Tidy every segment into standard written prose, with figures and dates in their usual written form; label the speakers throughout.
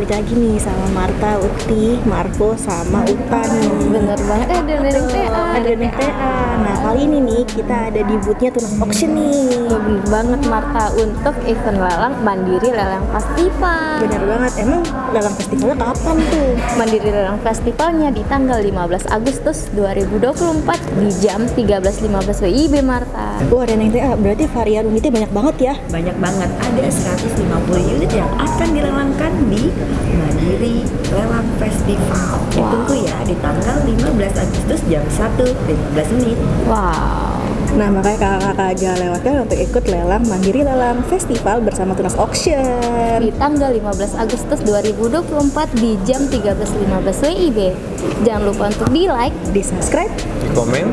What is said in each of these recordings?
Speaker 1: balik lagi nih sama Marta, Uti, Marco, sama Utan nih.
Speaker 2: Bener banget, ada Neneng TA.
Speaker 1: Ada Neneng TA. Nah kali ini nih kita ada di boothnya Tunas Auction nih.
Speaker 2: Bener banget Marta, untuk event lelang Mandiri Lelang Festival.
Speaker 1: Bener banget, emang lelang festivalnya kapan tuh?
Speaker 2: Mandiri Lelang Festivalnya di tanggal 15 Agustus 2024 di jam 13.15 WIB Marta.
Speaker 1: Wah Neneng TA, berarti varian unitnya banyak banget ya?
Speaker 3: Banyak banget, ada 150 unit yang akan dilelangkan di Mandiri Lelang Festival. Ditunggu ya di tanggal 15 Agustus jam 1.15 menit.
Speaker 2: Wow.
Speaker 1: Nah makanya kakak-kakak aja lewatkan untuk ikut lelang Mandiri Lelang Festival bersama Tunas Auction
Speaker 2: Di tanggal 15 Agustus 2024 di jam 13.15 WIB. Jangan lupa untuk di like,
Speaker 1: di subscribe,
Speaker 4: di komen,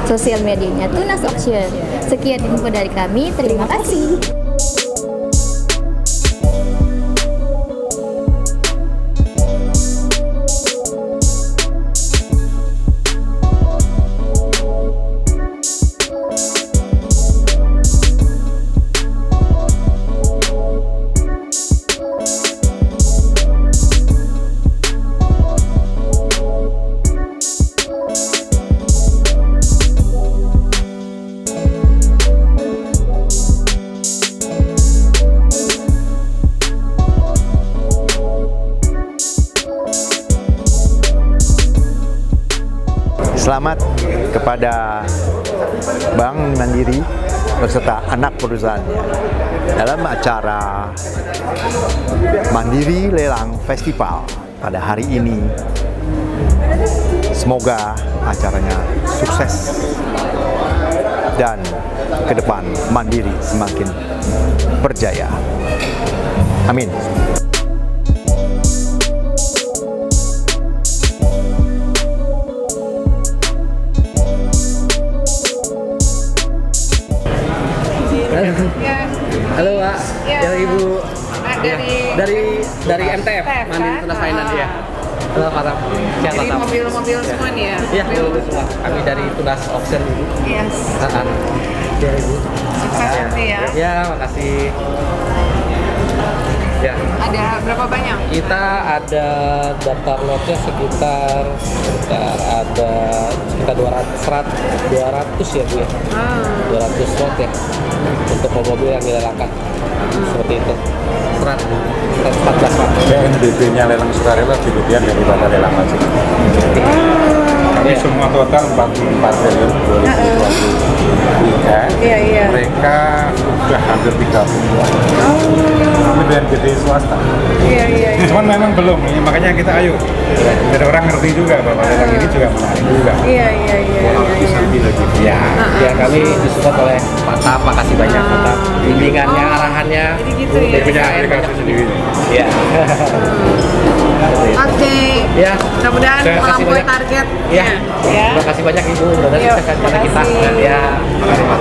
Speaker 2: sosial medianya Tunas Auction. Sekian info dari kami, terima kasih.
Speaker 4: Selamat kepada Bank Mandiri beserta anak perusahaannya dalam acara Mandiri Lelang Festival pada hari ini. Semoga acaranya sukses dan ke depan Mandiri semakin berjaya. Amin.
Speaker 5: Halo Pak, ya Ibu. Dari MTF, Mandiri Tunas Finance ya. Halo Pak.
Speaker 6: Jadi mobil-mobil semua nih ya?
Speaker 5: Iya, mobil semua. Kami dari Tunas Auction Ibu.
Speaker 6: Yes.
Speaker 5: Ya Ibu.
Speaker 6: Sukses nanti ya.
Speaker 5: Ya, makasih. Ya.
Speaker 6: Ada berapa banyak?
Speaker 5: Kita ada daftar lotnya sekitar ada sekitar 200 ya Bu ya. 200 lot ya untuk mobil yang dilelangkan. Seperti itu. 114 Pak.
Speaker 7: NBP-nya lelang sukarela lebih gedean daripada lelang wajib. Kami semua total 44 triliun 2023. Mereka sudah hampir 30-an. Ini BNPT swasta. Cuman memang belum, makanya kita ayo. Ada orang ngerti juga bahwa lelang ini juga menarik juga. Bisa lebih lagi.
Speaker 5: Ya kami disupport oleh Pak Tap, makasih banyak Pak Tap. Bimbingannya, arahannya.
Speaker 6: Jadi gitu ya?
Speaker 7: Dia punya aplikasi sendiri.
Speaker 5: Ya.
Speaker 6: Oke.
Speaker 5: Ya.
Speaker 6: Mudah-mudahan
Speaker 5: Terima kasih
Speaker 6: melampaui
Speaker 5: banyak.
Speaker 6: targetnya.
Speaker 5: Ya. Terima kasih banyak Ibu. Mudah-mudahan
Speaker 6: Yuk,
Speaker 5: sukses pada kita.
Speaker 6: makasih.
Speaker 5: Ya. Makasih Pak.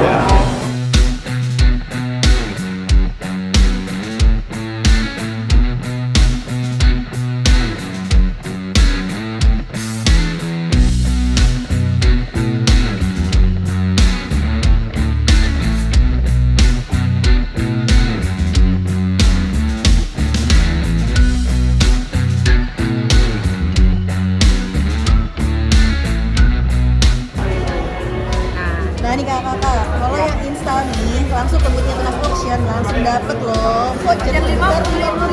Speaker 1: Nah nih kakak-kakak, kalau yang install nih langsung ke boothnya Tunas Auction langsung dapet loh voucher sekitar Rp50.000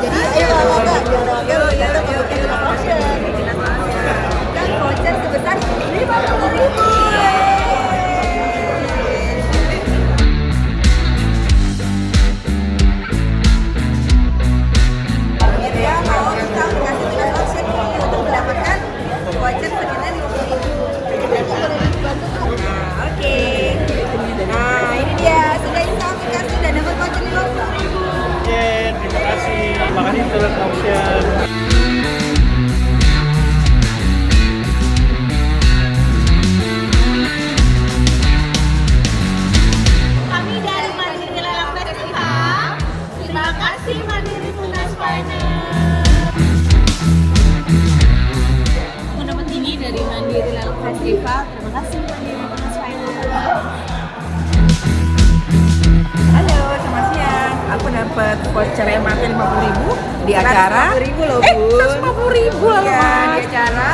Speaker 1: jadi ayo kakak, jangan datang ke boothnya Tunas Auction kan voucher sebesar Rp50.000. Nah ini dia, sudah install aplikasi dan dapat voucher Rp50.000.
Speaker 8: Terima kasih. Makasih Tunas Auction.
Speaker 9: Kami dari Mandiri Lelang Festival. Terima kasih Mandiri Tunas Finance. Mendapat ini dari Mandiri Lelang Festival. Terima kasih Mandiri Tunas Finance.
Speaker 1: voucher MRT 50.000 di acara
Speaker 3: 150.000 loh, Bun.
Speaker 1: 150.000 loh,
Speaker 3: Iya,
Speaker 1: Mas.
Speaker 3: di acara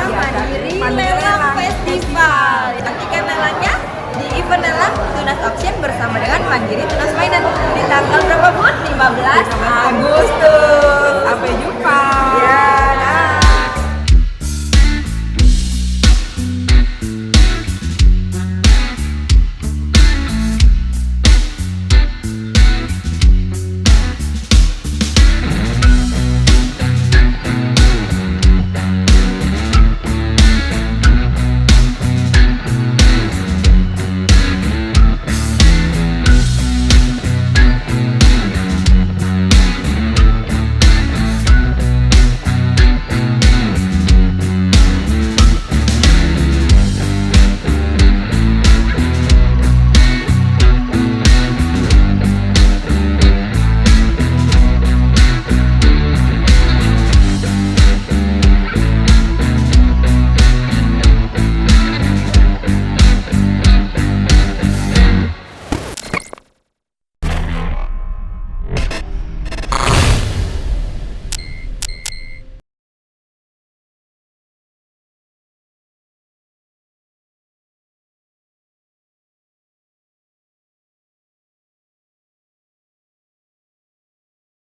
Speaker 1: Mandiri Lelang Festival. Nantikan lelangnya di event lelang Tunas Auction bersama dengan Mandiri Tunas Finance di tanggal berapa, Bun? 15 Agustus.